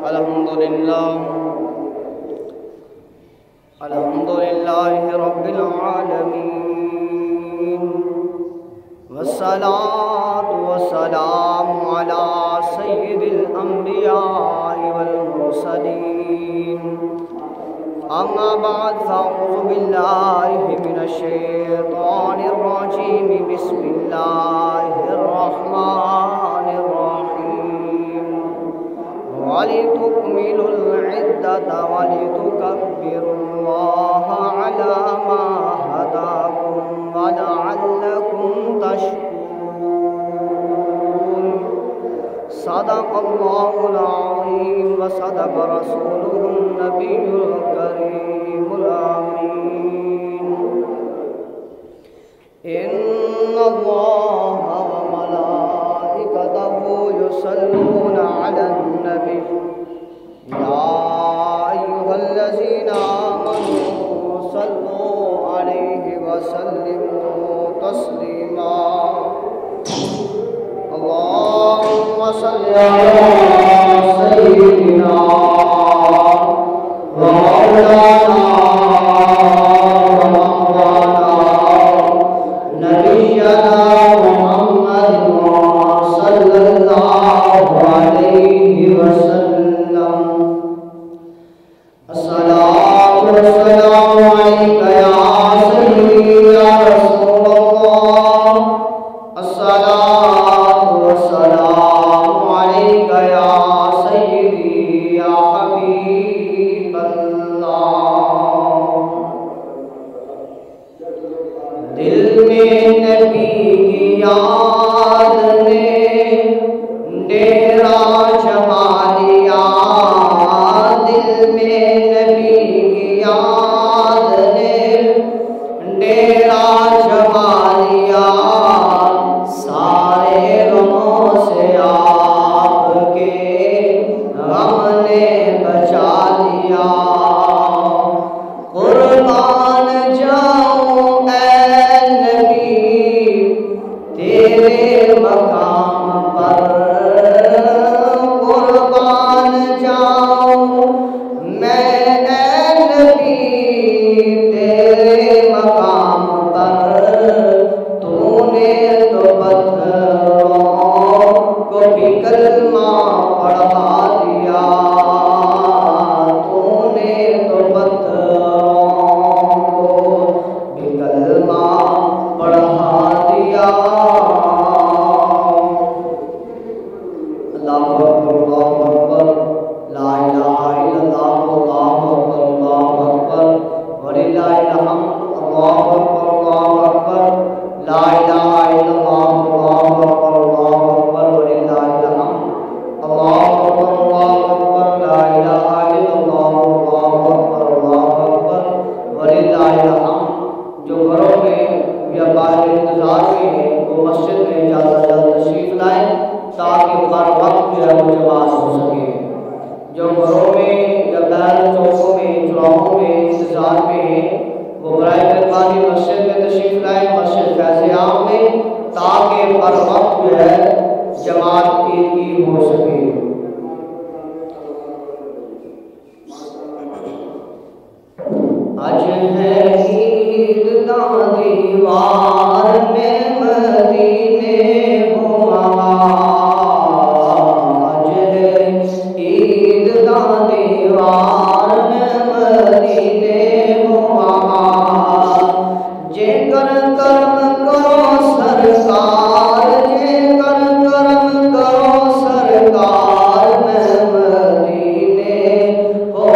الحمد لله رب العالمين والصلاة والسلام على سيد الأنبياء والمرسلين أما بعد فأعوذ بالله من الشيطان الرجيم بسم الله الرحمن الرحيم ولتكملوا العدة ولتكبروا الله على ما هداكم ولعلكم تشكرون صدق الله العظيم وصدق رسوله النبي الكريم الأمين إن الله وملائكته يصلون على النبي يا أيها الذين آمنوا صلوا عليه وسلموا تسليما اللهم صل على سيدنا ومولانا ومولانا نبينا محمد صلى الله عليه وسلم الصلاة والسلام عليك يا سيدي يا رسول الله الصلاة والسلام عليك يا سيدي يا حبيب الله دل میں نبی کی یاد نے ڈیرا جما لیا دل میں نبی کی یاد نے ڈیرا جما لیا سارے غموں سے آپ کے غم نے بچا لیا قربان جاؤں اے نبی تیرے مقام پر قربان جاؤں میں اے نبی تیرے مقام پر تو نے تو پتھروں کو بھی کلمہ پڑھا دیا تو نے تو پتھروں کو بھی کلمہ پڑھا دیا اللہ اکبر لا الہ الا اللہ اللہ اکبر وللہ الحمد اللہ اکبر لا الہ الا اللہ اللہ اکبر وللہ الحمد اللہ اکبر لا الہ الا اللہ اللہ اکبر وللہ الحمد جو گھروں میں یا باہر انتظار میں ہیں وہ مسجد میں زیادہ سے زیادہ تشریف لائیں تاکہ ہر وقت جو ہے وہ جماعت ہو سکے جو گھروں میں یا باہر چوکوں میں چوراہوں میں انتظار میں ہیں وہ برائے مہربانی مسجد میں تشریف لائیں مسجد فیض عام میں تاکہ ہر وقت جو ہے جماعت کی ہو سکے آج ہے عید کا دیوار میں مدینے ہو آج ہے عید کا دیوار میں مدینے ہو جے کر کرم کرو سرکار جے کر کرم کرو سرکار میں مدینے ہو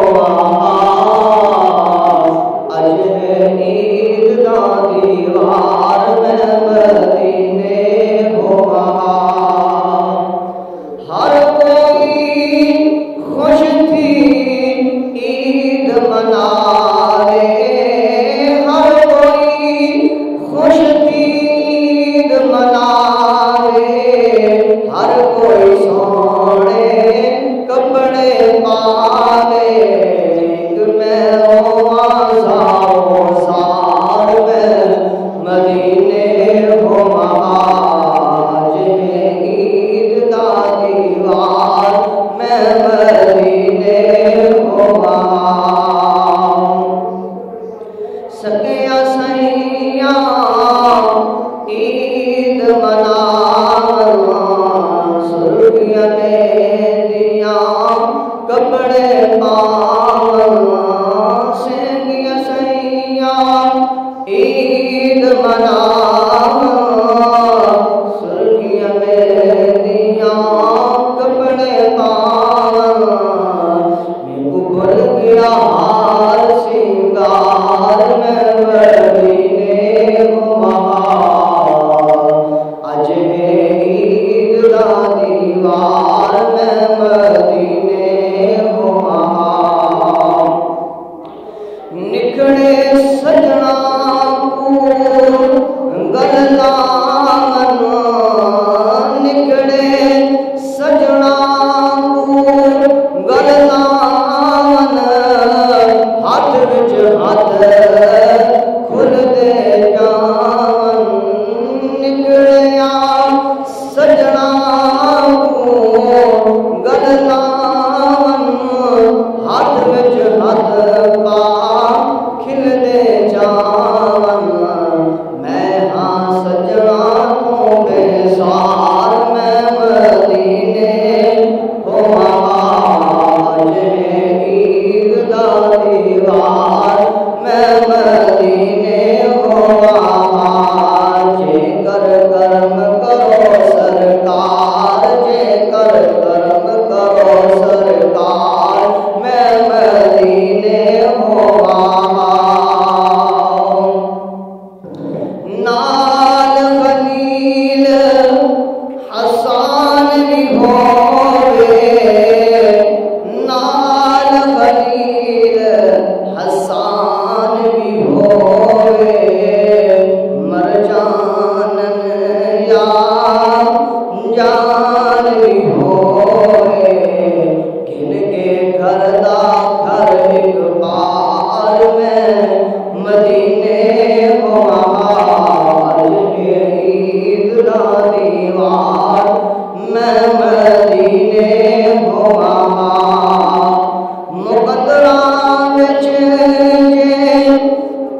عید کا دیوار میں مدینے ہو ہر کوئی خوش تھی عید منائے ہر کوئی خوش تھی عید منائے ہر کوئی سونے کپڑے پالے میں مدینے ہو آج عید کا دیوار میں مدینے سکیا سیاں عید مناواں سرخیاں میریاں کپڑے پاواں سکیا سیاں عید مناواں سرخیاں میریاں کپڑے پاواں میں کو بھول گیا ہار سنگار میں مدینے ہو بہار اج ہے عید دا دیوار میں مدینے ہو بہار نکھڑے سجنا کو گل لاون نکھڑے سجنا کو گل لاون ہاتھ وچ ہاتھ کھل دے جان نکڑیا سجنا کو گل لاون ہاتھ وچ ہاتھ پا کھل دے جان میں ہاں سجنا تو بے سار میں مدینے ہو آج ہے عید دا دیوار میں مدینے ہو آج کر کرم کرو سرکار جے کر کرم کرو سرکار میں مدینے ہو نال خلیل حسان بھی ہووے نال خلیل حسان بھی ہووے مر جانن یا جان بھی ہووے گھن کے گھر دا گھر ایک بار میں مدینے ہو آج ہے عید دا دیوار میں مدینے ہو مقدراں وچ جے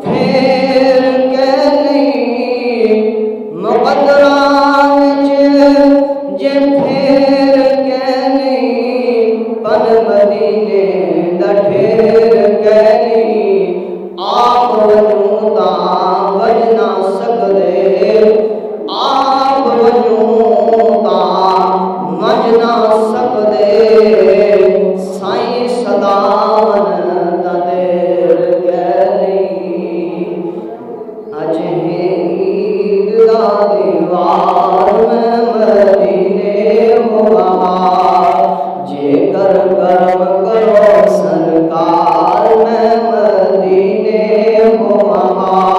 پھیر کے نہیں مقدراں وچ جے پھیر کے نہیں پن مدینے دا ٹھیر کے نہیں آپ وجوں تاں وج نہ سکدے آپ وجوں تاں وج نہ سکدے سائیں صداون دا دیر کے نہیں اج ہے عید دا دیوار میں مدینے ہو بہار جے کر کرم کرو سرکار میں مدینے ہو بہار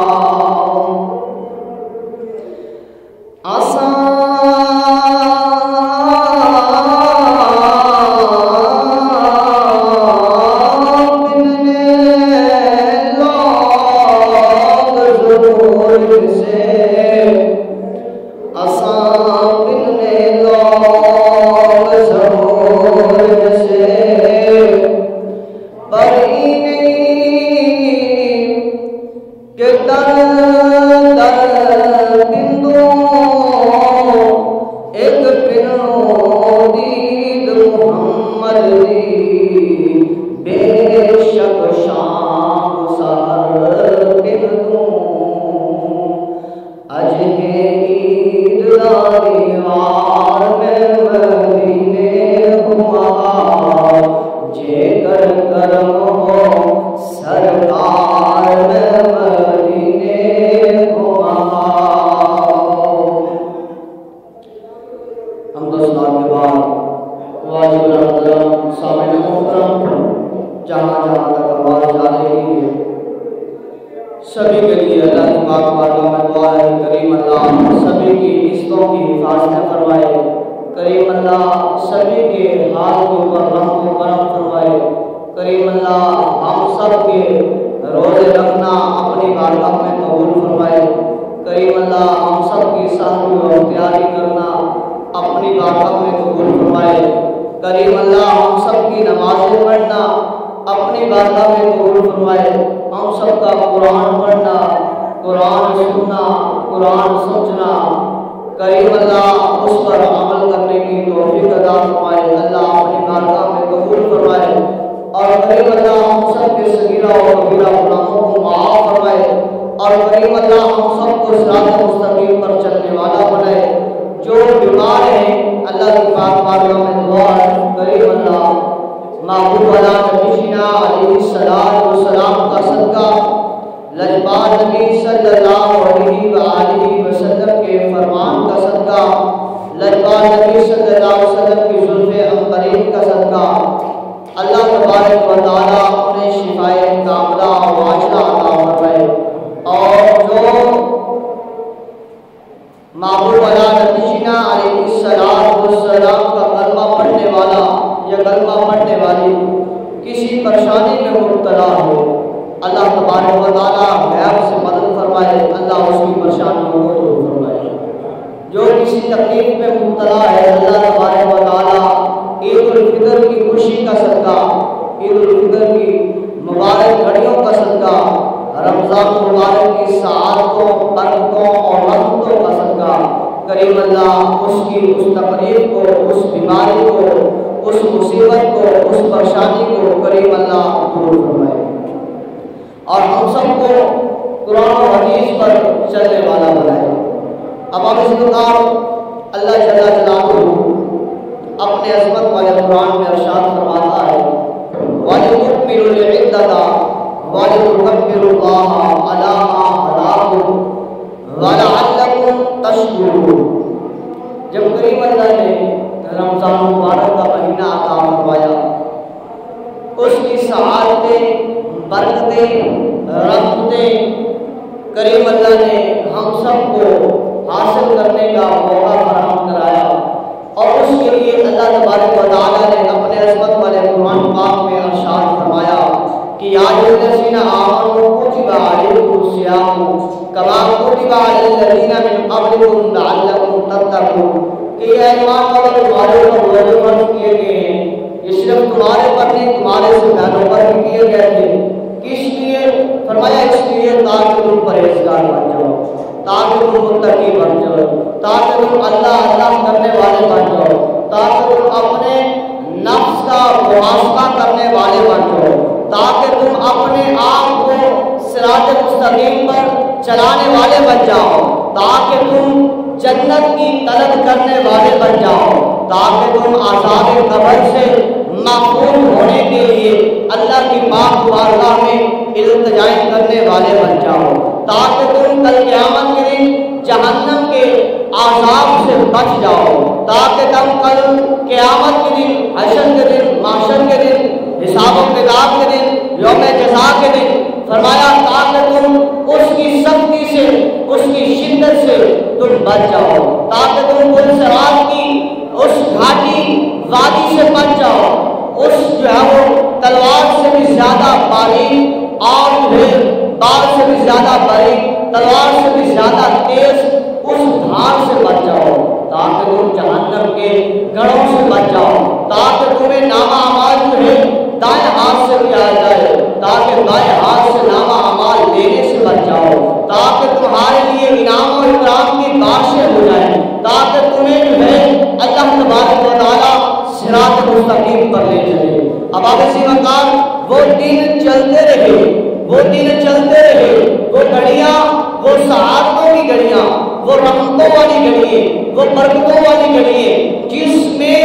جہاں جہاں تک آواز جا رہی ہے سبھی کے لیے اللہ کی پاک بارگاہ میں دعا ہے کریم اللہ سبھی کی رشتوں کی حفاظت فرمائے کریم اللہ سبھی کے حال کے اوپر رحم و کرم فرمائے کریم اللہ ہم سب کے روزے رکھنا اپنی بارگاہ میں قبول فرمائے کریم اللہ ہم سب کی سہری اور تیاری کرنا اپنی بارگاہ میں قبول فرمائے کریم اللہ ہم سب کی نمازیں پڑھنا اپنی بارگاہ میں قبول فرمائے۔ ہم سب کا قرآن پڑھنا، قرآن سننا، قرآن سمجھنا، کریم اللہ اس پر عمل کرنے کی توفیق عطا فرمائے۔ اللہ اپنی بارگاہ میں قبول فرمائے اور کریم اللہ ہم سب کے صغیرہ و کبیرہ گناہوں کو معاف فرمائے اور کریم اللہ ہم سب کو صراط مستقیم پر چلنے والا بنائے۔ جو بیمار ہیں اللہ کی پاک بارگاہ میں دعا ہے، کریم اللہ محبوب علی نبینا علیہ السلام کا صدقہ، لجپال نبی صلی اللہ علیہ وآلہ وسلم کے فرمان کا صدقہ، لجپال نبی صلی اللہ علیہ وسلم کی زلف عنبرین کا صدقہ، اللہ تبارک و تعالیٰ انہیں شفائے کاملہ و عاجلہ عطا فرمائے۔ اور جو محبوب علی نبینا علیہ السلام کا کلمہ پڑھنے والا یا کلمہ پڑھنے والی کسی پریشانی میں مبتلا ہو، اللہ تبارک و تعالیٰ غیب سے مدد فرمائے، اللہ اس کی پریشانیوں کو دور فرمائے۔ جو کسی تکلیف میں مبتلا ہے، اللہ تبارک و تعالیٰ عید الفطر کی خوشی کا صدقہ، عید الفطر کی مبارک گھڑیوں کا صدقہ، رمضان مبارک کی سعادتوں، برکتوں اور رحمتوں کا صدقہ، کریم اللہ اس کی اس تکلیف کو، اس بیماری کو، اس مصیبت کو، اس پریشانی کو کریم اللہ دور فرمائے اور ہم سب کو قرآن و حدیث پر چلنے والا بنائے۔ اب ہم اس دکار اللہ جل جلالہ اپنے عظمت والے قرآن میں ارشاد فرماتا ہے، وَلِتُكْمِلُوا الْعِدَّةَ وَلِتُكَبِّرُوا اللَّهَ عَلَىٰ مَا هَدَاكُمْ وَلَعَلَّكُمْ تَشْكُرُونَ۔ جب کریم اللہ نے رمضان مبارک کا مہینہ عطا فرمایا، اس کی سعادتیں، برکتیں، رحمتیں کریم اللہ نے ہم سب کو حاصل کرنے کا موقع فراہم کرایا اور اس کے لیے اللہ تبارک و تعالیٰ نے اپنے عظمت والے قرآن پاک میں ارشاد فرمایا کہ یا الذین آمنوا کتب علیکم الصیام کما کتب علی الذین من قبلکم لعلکم تتقون، کہ یہ ایمان والے تمہارے اوپر روزے فرض کیے گئے ہیں، یہ صرف تمہارے پر نہیں تمہارے سے پہلوں پر بھی کیے گئے تھے، کس لیے؟ فرمایا اس لیے تاکہ تم پرہیزگار بن جاؤ، تاکہ تم متقی بن جاؤ، تاکہ تم اللہ کرنے والے بن جاؤ، تاکہ تم اپنے نفس کا محاسبہ کرنے والے بن جاؤ، تاکہ تم اپنے آپ کو صراط مستقیم پر چلانے والے بن جاؤ، تاکہ تم جنت کی طلب کرنے والے بن جاؤ، تاکہ تم عذاب قبر سے محفوظ ہونے کے لیے اللہ کی پاک بارگاہ میں التجا کرنے والے بن جاؤ، تاکہ تم کل قیامت کے دن جہنم کے عذاب سے بچ جاؤ، تاکہ تم کل قیامت کے دن، حشر کے دن، محشر کے دن، حساب و کتاب کے دن، یوم جزا کے دن، فرمایا تاکہ تم اس کی سختی سے، اس کی شدت سے تم بچ جاؤ، تاکہ تم پل صراط کی اس گھاٹی وادی سے بچ جاؤ، اس جو ہے وہ تلوار سے بھی زیادہ باریک اور بال سے بھی زیادہ باریک، تلوار سے بھی زیادہ تیز اس دھار سے بچ جاؤ، تاکہ تم جہنم کے گڑھوں سے بچ جاؤ، تاکہ تمہیں نامہ اعمال جو ہے دائیں ہاتھ سے دیا جائے، تاکہ بائیں ہاتھ سے نامہ اعمال لینے سے بچ جاؤ، تاکہ تمہارے لیے انعام و اکرام کی بارشیں ہو جائیں، تاکہ تمہیں جو ہے اللہ تبارک و تعالیٰ صراط مستقیم پر لے چلے۔ اب آپ اسی مقام وہ دن چلتے رہے، وہ دن چلتے رہے، وہ گھڑیاں، وہ سعادتوں کی گھڑیاں، وہ رحمتوں والی گھڑیاں، وہ برکتوں والی گھڑیاں، جس میں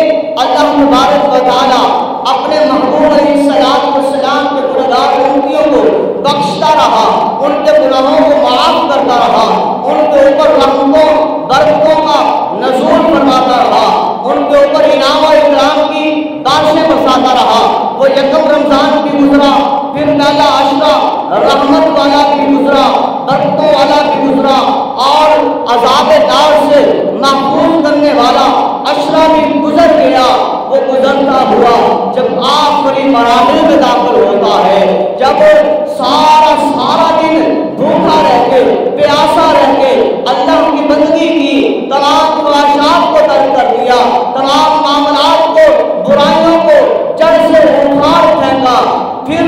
اللہ تبارک و تعالیٰ اپنے محبوب علیہ السلام کے گنہگار امتیوں کو بخشتا رہا، ان کے گناہوں کو معاف کرتا رہا، ان کے اوپر رحمتوں برکتوں کا نزول فرماتا رہا، ان کے اوپر انعام و اکرام کی بارشیں برساتا رہا۔ وہ یکم رمضان بھی گزرا، پھر پہلا عشرہ رحمت والا بھی گزرا، برکتوں والا بھی گزرا، اور عذاب نار سے محفوظ کرنے والا عشرہ بھی گزر گیا۔ وہ گزرتا ہوا جب آخری مراحل میں داخل ہوتا ہے، جب سارا دن بھوکا رہ کے، پیاسا رہ کے اللہ کی بندگی کی، تمام خواہشات کو ترک کر دیا، تمام معاملات کو، برائیوں کو جڑ سے اکھاڑ پھینکا، پھر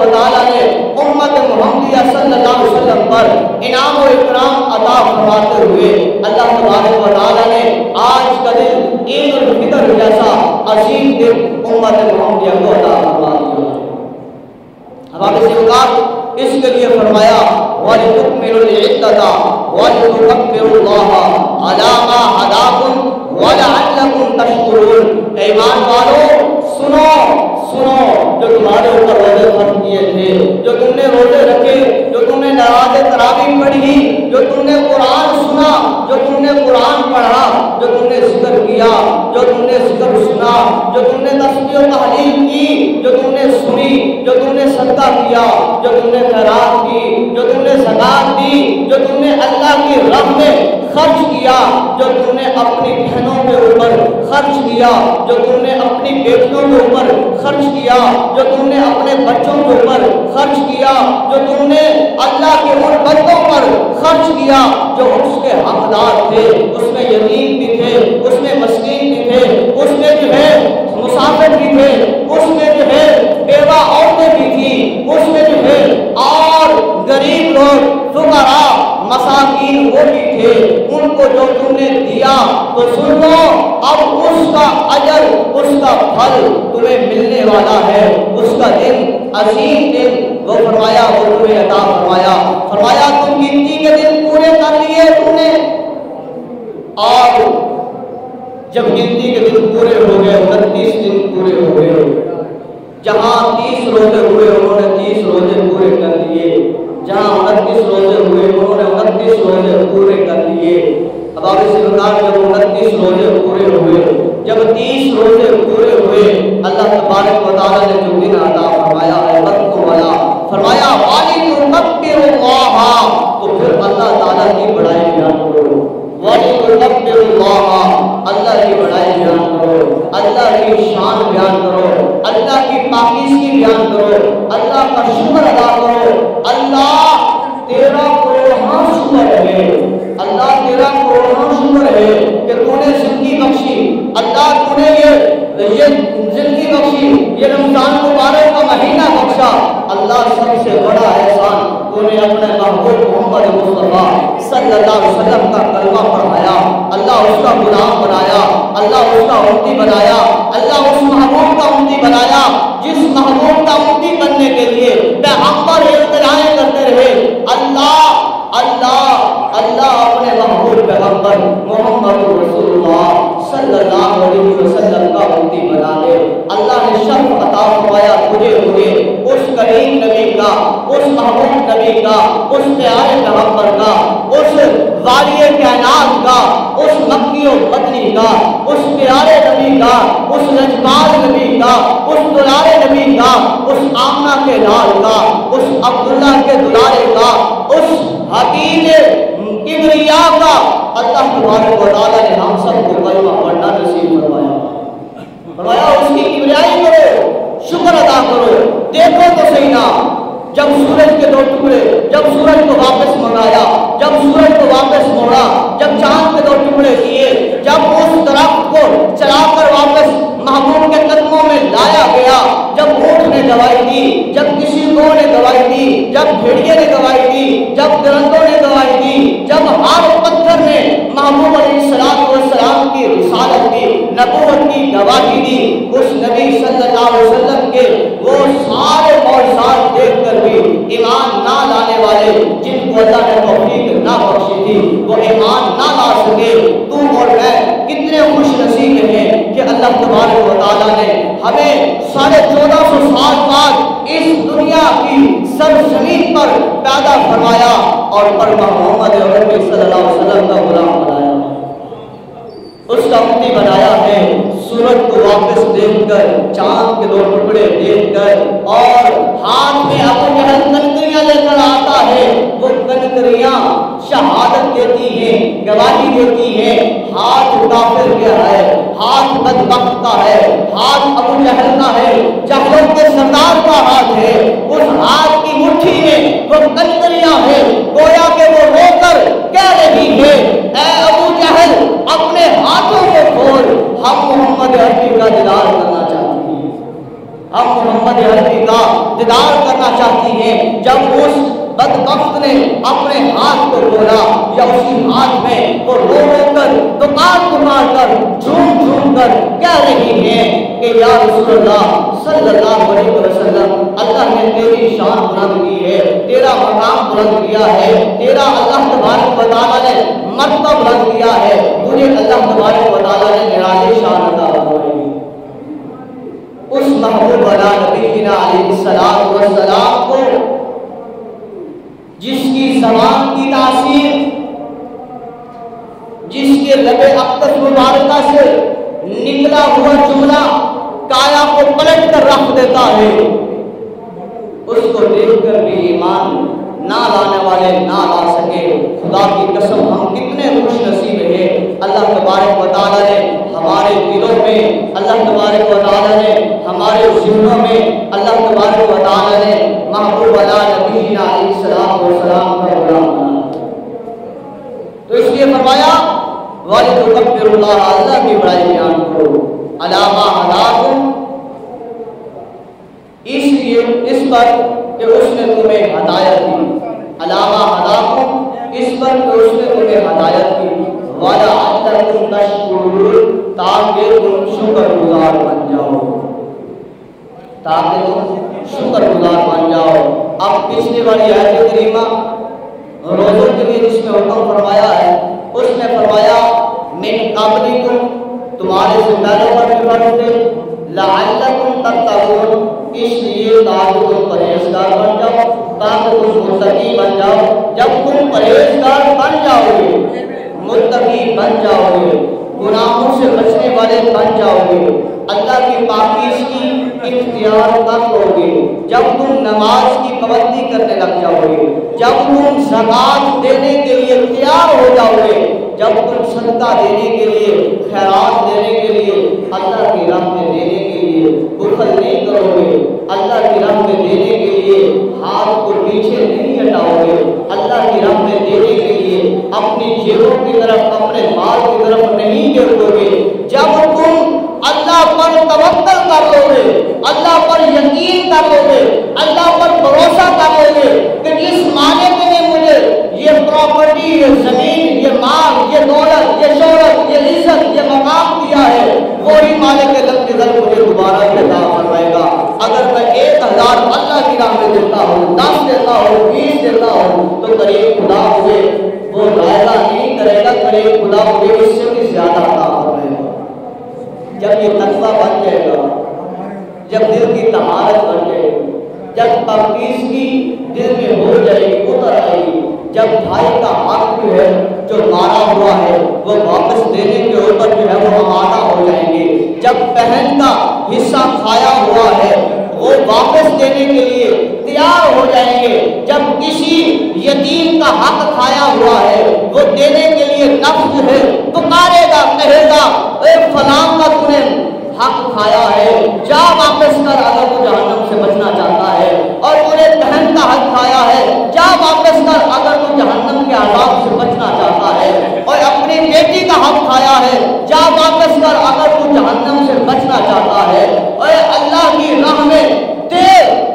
و تعالیٰ نے امت محمدیہ صلی اللہ علیہ وسلم پر انعام و اکرام عطا فرماتے ہوئے اللہ تبارک و تعالیٰ نے آج کا دن عید الفطر جیسا عظیم دن امت محمدیہ کو عطا فرما دیا۔ ہمارے سرکار اس کے لیے فرمایا وَلِتُكْمِلُوا الْعِدَّةَ وَلِتُكَبِّرُوا اللَّهَ عَلَىٰ مَا هَدَاكُمْ وَلَعَلَّكُمْ تَشْكُرُونَ۔ اے ایمان والو سنو سنو، جو تمہارے اوپر روزے فرض کیے تھے، جو تم نے روزے رکھے، جو تم نے نماز تراویح پڑھی، جو تم نے قرآن سنا، جو تم نے قرآن پڑھا، جو تم نے ذکر کیا، جو تم نے ذکر سنا، جو تم نے تسبیح و تحلیل کی، جو تم نے سنی، جو تم نے صدقہ کیا، جو تم نے خیرات کی، جو تم نے زکات دی، جو تم نے اللہ کی راہ میں خرچ کیا، جو تم نے اپنی بہنوں کے اوپر خرچ کیا، جو تم نے اپنی بیٹیوں کے اوپر خرچ کیا، جو تم نے اپنے بچوں کے اوپر خرچ کیا، جو تم نے اللہ کے ان بندوں پر خرچ کیا جو اس کے حقدار تھے، اس میں یتیم بھی تھے، اس میں مسکین بھی تھے، اس میں جو ہے مسافر بھی تھے، اس میں جو ہے بیوہ عورتیں بھی تھیں، اس میں جو ہے اور غریب لوگ فقراء مساکین وہ بھی تھے، ان کو جو تم نے دیا تو سن لو اب اس کا اجر، اس کا پھل تمہیں ملنے والا ہے، اس کا دن عظیم دن وہ فرمایا وہ تمہیں عطا فرمایا۔ فرمایا تم گنتی کے دن پورے کر لیے تم نے، اور جب گنتی کے دن پورے ہو گئے 29 دن پورے ہو گئے، جہاں 30 روزے ہوئے انہوں نے 30 روزے پورے کر لیے، جہاں 29 روزے ہوئے انہوں نے 29 روزے پورے کر لیے۔ اب آپ سے بتا جب 29 روزے پورے ہوئے، جب 30 روزے پورے ہوئے، اللہ تبارک و تعالیٰ نے جو دن عطا فرمایا ہے برکتوں والا، فرمایا وَلِتُكَبِّرُوا اللَّهَ، تو پھر اللہ تعالیٰ کی بڑائی بیان کرو، وَلِتُكَبِّرُوا اللَّهَ، اللہ کی بڑائی بیان کرو، اللہ کی شان بیان کرو، اللہ کی پاکیزگی بیان کرو، اللہ کا شکر ادا کرو۔ اللہ تیرا کروڑاں شکر ہے، اللہ تیرا کروڑاں شکر ہے کہ تو نے زندگی بخشی، اللہ تو نے یہ زندگی بخشی، یہ رمضان مبارک کا مہینہ بخشا، اللہ سب سے بڑا احسان تو نے اپنے محبوب محمد مصطفیٰ صلی اللہ علیہ وسلم کا کلمہ پڑھایا، اللہ اس کا غلام بنایا، اللہ اس کا امتی بنایا، اللہ اس محبوب کا امتی بنایا جس محبوب کا امتی بننے کے لیے پیغمبر اعتراض کرتے رہے۔ اللہ اللہ اللہ اپنے محبوب پیغمبر محمد رسول اللہ صلی اللہ علیہ وسلم کا امتی بنا لے۔ اللہ نے شرف عطا فرمایا تجھے مجھے اس کریم نبی کا، اس محبوب نبی کا، اس پیارے پیغمبر کا، اس والی کائنات کا، اس مکی و مدنی کا، اس پیارے نبی کا، اس لجپال نبی کا، اس دلارے نبی کا، اس آمنہ کے لال کا، اس عبداللہ کے دلارے کا، اس حقیق کبریا کا، اللہ تبارک و تعالیٰ نے ہم سب کو کلمہ پڑھنا نصیب فرمایا۔ فرمایا اس کی کبریائی کرو، شکر ادا کرو۔ دیکھو تو صحیح نا، جب سورج کے دو ٹکڑے، جب سورج کو واپس منگایا، جب سورج کو واپس موڑا، جب چاند کے دو ٹکڑے کیے، جب اس درخت کو چلا کر واپس محبوب کے قدموں میں لایا گیا، جب اونٹ نے گواہی دی، جب کسی کو نے گواہی دی، جب بھیڑیے نے گواہی دی، جب درندوں نے گواہی دی، جب ہر پتھر نے محبوب علیہ السلام کی رسالت کی، نبوت کی گواہی دی، اس نبی صلی اللہ علیہ وسلم کے وہ سارے معجزات دیکھ کر بھی ایمان نہ لانے والے جن کو اللہ نے توفیق نہ بخشی تھی وہ ایمان نہ لا سکے، تو اور میں کتنے خوش نصیب ہیں کہ اللہ تبارک و تعالیٰ نے ہمیں 1450 سال بعد اس دنیا کی سرزمین پر پیدا فرمایا اور پر محمد عربی صلی اللہ علیہ وسلم کا غلام بنایا، اس کا امتی بنایا ہے۔ سورج کو واپس دیکھ کر، چاند کے دو ٹکڑے دیکھ کر، اور ہاتھ میں ابو جہل کنکریاں لے کر آتا ہے، وہ کنکریاں شہادت دیتی ہیں، گواہی دیتی ہیں، ہاتھ کافر کا ہے، ہاتھ بدبخت کا ہے، ہاتھ ابو جہل کا ہے، جہلوں کے سردار کا ہاتھ ہے، اس ہاتھ کی مٹھی میں وہ کنکریاں ہیں، گویا کہ وہ رو کر کہہ رہی ہے اے ابو جہل اپنے ہاتھوں کو کھول، ہم محمد عربی کا دیدار کرنا چاہتے ہیں۔ ہم محمد عربی کا دیدار کرنا چاہتی ہیں۔ جب اس بدبخت نے اپنے ہاتھ کو کھولا یا اسی ہاتھ میں وہ رو رو کر پکار کر جھوم جھوم کر کہہ رہی ہیں کہ یا رسول اللہ صلی اللہ علیہ وسلم، اللہ نے تیری شان بلند کی ہے، تیرا مقام بلند کیا ہے، تیرا اللہ تبارک و تعالیٰ نے مرتبہ بلند کیا ہے، تجھے اللہ تبارک و تعالیٰ نے نرالی شان عطا فرمائی۔ اس محبوب نبینا علیہ السلام والسلام کو، جس کی زبان کی تاثیر، جس کے لب اقدس مبارکہ سے نکلا ہوا جملہ کایا کو پلٹ کر رکھ دیتا ہے، اس کو دیکھ کر بھی ایمان نہ لانے والے نہ لا سکے۔ خدا کی قسم ہم کتنے خوش نصیب ہیں، اللہ تبارک و تعالیٰ نے ہمارے دلوں میں، اللہ تبارک و تعالیٰ نے ہمارے ذہنوں میں، اللہ تبارک و تعالیٰ نے محبوب نبینا علیہ السلام والسلام کا غلام بنایا۔ تو اس لیے فرمایا وَلِتُكَبِّرُوا اللَّهَ، اللہ کی بڑائی بیان کرو، عَلَىٰ مَا هَدَاكُمْ، اس لیے اس پر کہ اس نے تمہیں ہدایت دی، عَلَىٰ مَا هَدَاكُمْ، اس پر کہ اس نے تمہیں ہدایت دی، وَلَعَلَّكُمْ تَشْكُرُونَ، تاکہ تم شکر گزار بن جاؤ، تاکہ تم شکر گزار بن جاؤ۔ اب پچھلی والی آیت کریمہ روزوں کے لیے جس میں حکم فرمایا ہے، اس میں فرمایا من قبلکم، تمہارے سے پہلے پر بھی فرض تھے، لعلکم تتقون، اس لیے تاکہ تم پرہیزگار بن جاؤ، تاکہ تم متقی بن جاؤ۔ جب تم پرہیزگار بن جاؤ گے، متقی بن جاؤ گے، گناہوں سے بچنے والے بن جاؤ گے، اللہ کی پاکیزگی اختیار کر لو گے، جب تم نماز کی پابندی کرنے لگ جاؤ گے، جب تم زکوٰۃ دینے کے لیے تیار ہو جاؤ گے، جب تم صدقہ دینے کے لیے، خیرات دینے کے لیے، اللہ کی راہ میں دینے کے لیے بخل نہیں کرو گے، اللہ کی راہ میں دینے کے لیے ہاتھ کو پیچھے نہیں ہٹاؤ گے، اللہ کی راہ میں دینے کے لیے اپنی جیبوں کی طرف، اپنے مال کی طرف نہیں دیکھو گے، جب تم اللہ پر توکل کر لو گے، اللہ پر یقین کر لو گے، اللہ پر بھروسہ کر لو گے کہ جس مالک نے مجھے یہ پراپرٹی، یہ زمین، یہ مال، یہ دولت، یہ شہرت، یہ عزت، یہ مقام دیا ہے، وہی مالک لفظ مجھے دوبارہ عطا فرمائے گا۔ اگر میں 1000 اللہ کی راہ میں دیتا ہوں، 10 دیتا ہوں، 20 دیتا ہوں، تو قریب خدا مجھے وہ وعدہ نہیں کرے گا، قریب خدا مجھے اس سے بھی زیادہ عطا فرمائے گا۔ جب یہ تقویٰ بن جائے گا، جب دل کی طہارت بن جائے گی، جب پاکیزگی دل میں ہو جائے گی، اتر آئے گی، جب بھائی کا حق جو ہے جو مارا ہوا ہے وہ واپس دینے کے اوپر جو ہے وہ آمادہ ہو جائیں گے، جب بہن کا حصہ کھایا ہوا ہے وہ واپس دینے کے لیے تیار ہو جائیں گے، جب کسی یتیم کا حق کھایا ہوا ہے وہ دینے کے لیے نفس جو ہے پکارے گا، کہے گا اے فلاں کا تو نے حق کھایا ہے، جا واپس کر، اگر تو جہنم سے بچنا چاہتا ہے، اور تو نے بہن کا حق کھایا ہے، جا واپس کر، اگر تو جہنم کے عذاب سے بچنا چاہتا ہے، اور اپنی بیٹی کا حق کھایا ہے، جا واپس کر، اگر تو جہنم سے بچنا چاہتا ہے، اور اللہ کی راہ میں دے،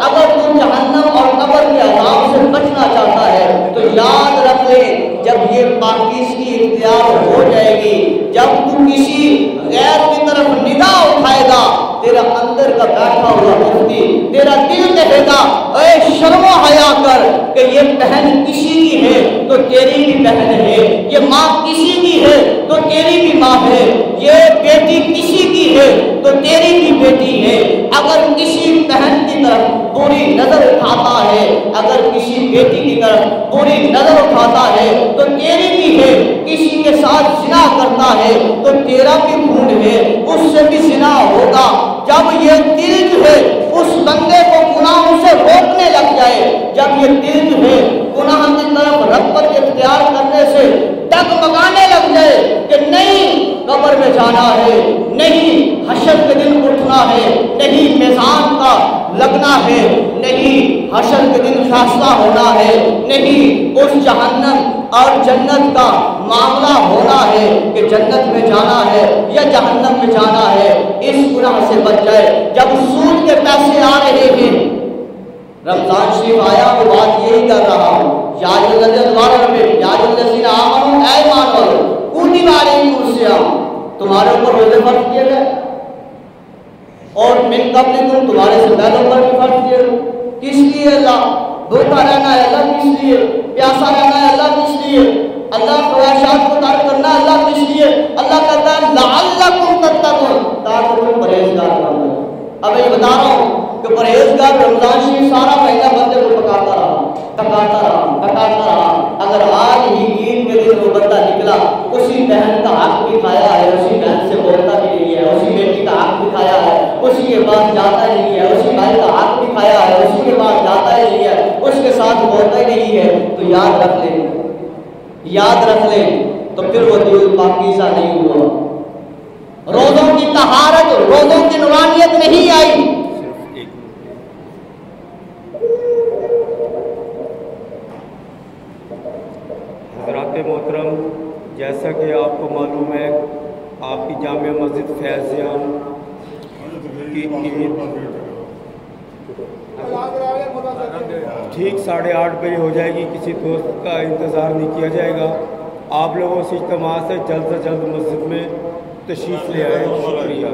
اگر تو جہنم اور قبر کے عذاب سے بچنا چاہتا ہے۔ تو یاد رکھ لے، جب یہ پاکیزگی اختیار ہو جائے گی، جب تو کسی غیر کی طرف نگاہ اٹھائے گا، تیرا اندر کا بیٹھا ہوا مفتی، تیرا دل کہے گا اے شرم و حیا کر کہ یہ بہن کسی کی ہے تو تیری بھی بہن ہے، یہ ماں کسی کی ہے تو تیری بھی ماں ہے، یہ بیٹی کسی کی ہے تو تیری بھی بیٹی ہے۔ اگر کسی بہن کی طرف بری نظر اٹھاتا ہے، اگر کسی بیٹی کی طرف بری نظر اٹھاتا ہے تو تیری بھی ہے، کسی کے ساتھ زنا کرتا ہے تو تیرا بھی خون ہے، اس سے بھی زنا ہوگا۔ جب یہ دل جو ہے اس بندے کو گناہوں سے روکنے لگ جائے، جب یہ دل جو ہے گناہ کی طرف رغبت اختیار کرنے سے ڈگمگانے لگ جائے کہ نہیں قبر میں جانا ہے، نہیں حشر کے دن اٹھنا ہے، نہیں میزان کا لگنا ہے، نہیں حشر کے دن فیصلہ ہونا ہے، نہیں اس جہنم اور جنت کا معاملہ ہونا ہے کہ جنت میں جانا ہے یا جہنم میں جانا ہے، اس گناہ سے بچ جائے۔ جب سود کے پیسے آ رہے ہیں، رمضان شریف آیا وہ بات یہی کر رہا ہوں، یا ایمان والو کتب علیکم الصیام، تمہارے اوپر روزے فرض کیے گئے، اور من قبلکم تمہارے سے پہلے اوپر بھی فرض کیے گئے۔ کس لیے اللہ؟ بھوکا رہنا ہے اللہ کس لیے؟ پیاسا رہنا ہے اللہ کس لیے؟ اللہ خواہشات کو ترک کرنا ہے اللہ کس لیے؟ اللہ کہتا ہے لعلکم تتقون، تاکہ تم پرہیزگار بنو۔ اب یہ بتا رہا ہوں کہ پرہیزگار رمضان شریف سارا مہینہ بندے کو پکاتا رہا، اگر آج ہی عید کے دن وہ بندہ نکلا، اسی بہن کا حق بھی کھایا ہے، اسی بہن سے بولتا بھی نہیں ہے، اسی بیٹی کا حق بھی کھایا ہے، اسی کے پاس جاتا ہی نہیں ہے، اسی بھائی کا حق بھی کھایا ہے، اسی کے پاس جاتا ہی نہیں ہے، اس کے ساتھ بولتا ہی نہیں ہے، تو یاد رکھ لیں تو پھر وہ دل پاکیزہ نہیں ہوا، روزوں کی طہارت، روزوں کی نورانیت نہیں آئی۔ حضرات محترم، جیسا کہ آپ کو معلوم ہے، آپ کی جامع مسجد فیضیان کی عید ٹھیک 8:30 بجے ہو جائے گی، کسی دوست کا انتظار نہیں کیا جائے گا۔ آپ لوگوں سے اجتماع سے جلد مسجد میں تشریف لے آئے، شکریہ۔